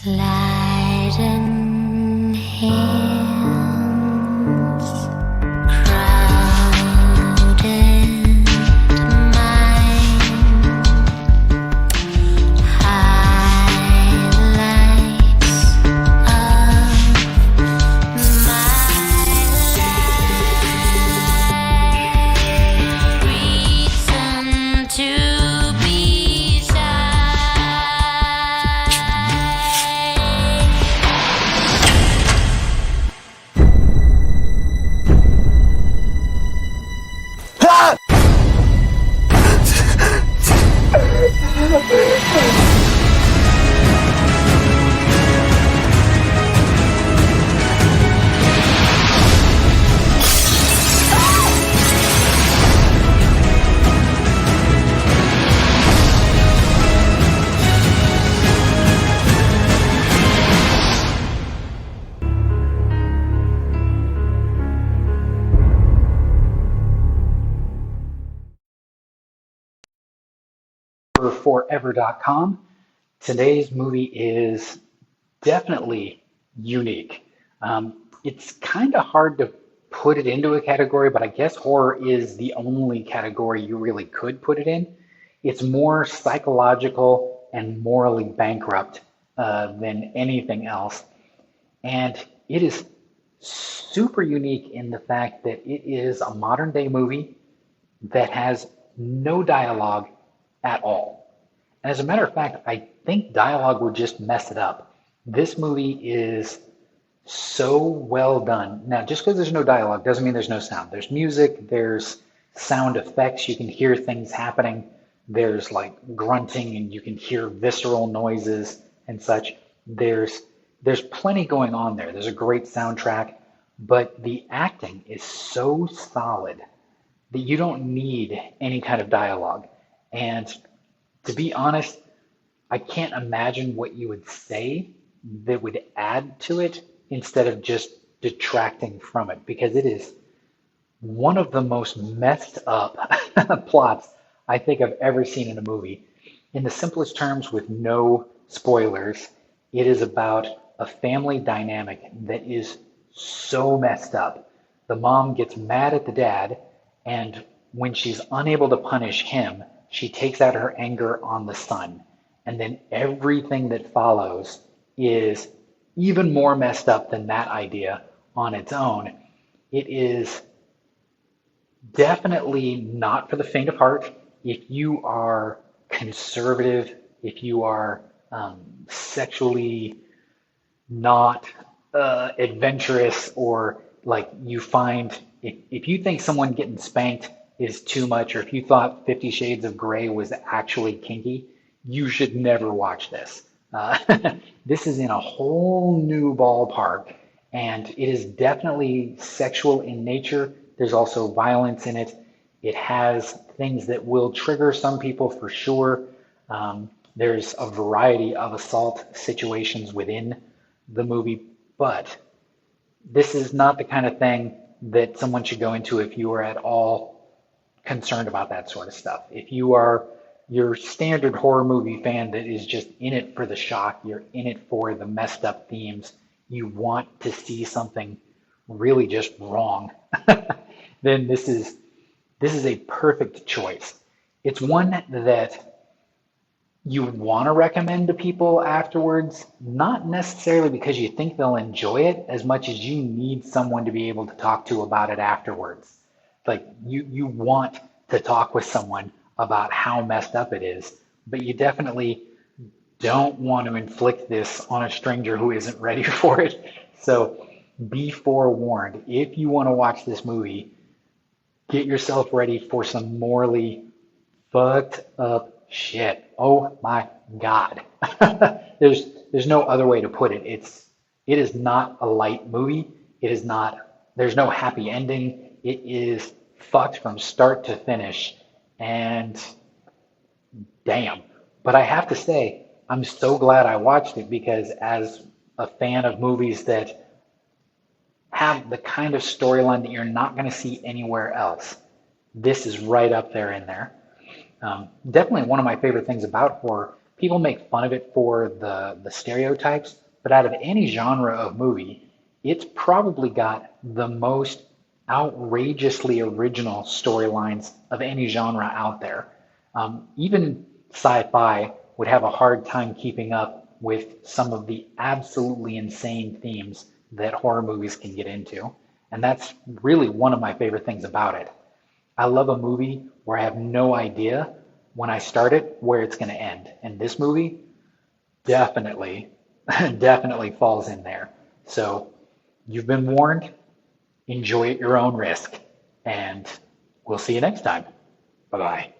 Sliding hands, crowded mind, highlights of my life, reason to be shy. For forever.com. Today's movie is definitely unique. It's kind of hard to put it into a category, but I guess horror is the only category you really could put it in. It's more psychological and morally bankrupt than anything else. And it is super unique in the fact that it is a modern day movie that has no dialogue at all. And as a matter of fact, I think dialogue would just mess it up. This movie is so well done. Now, just because there's no dialogue doesn't mean there's no sound. There's music, there's sound effects, you can hear things happening. There's like grunting and you can hear visceral noises and such. There's plenty going on there. There's a great soundtrack, but the acting is so solid that you don't need any kind of dialogue. And to be honest, I can't imagine what you would say that would add to it instead of just detracting from it, because it is one of the most messed up plots I think I've ever seen in a movie. In the simplest terms, with no spoilers, it is about a family dynamic that is so messed up. The mom gets mad at the dad, and when she's unable to punish him, she takes out her anger on the son. And then everything that follows is even more messed up than that idea on its own. It is definitely not for the faint of heart. If you are conservative, if you are sexually not adventurous, or like you find, if you think someone getting spanked is too much, or if you thought 50 Shades of Grey was actually kinky, you should never watch this. This is in a whole new ballpark, and it is definitely sexual in nature. There's also violence in it. It has things that will trigger some people for sure. There's a variety of assault situations within the movie, but this is not the kind of thing that someone should go into if you are at all concerned about that sort of stuff. If you are your standard horror movie fan that is just in it for the shock, you're in it for the messed up themes, you want to see something really just wrong, then this is a perfect choice. It's one that you want to recommend to people afterwards, not necessarily because you think they'll enjoy it as much as you need someone to be able to talk to about it afterwards. Like you want to talk with someone about how messed up it is, but you definitely don't want to inflict this on a stranger who isn't ready for it. So be forewarned. If you want to watch this movie, get yourself ready for some morally fucked up shit. Oh my God. There's no other way to put it. It is not a light movie. There's no happy ending. It is fucked from start to finish. And damn. But I have to say, I'm so glad I watched it, because as a fan of movies that have the kind of storyline that you're not going to see anywhere else, this is right up there in there. Definitely one of my favorite things about horror people make fun of it for the stereotypes, but out of any genre of movie, it's probably got the most outrageously original storylines of any genre out there. Even sci-fi would have a hard time keeping up with some of the absolutely insane themes that horror movies can get into. And that's really one of my favorite things about it. I love a movie where I have no idea when I start it where it's going to end. And this movie definitely, definitely falls in there. So you've been warned. Enjoy at your own risk. And we'll see you next time. Bye bye.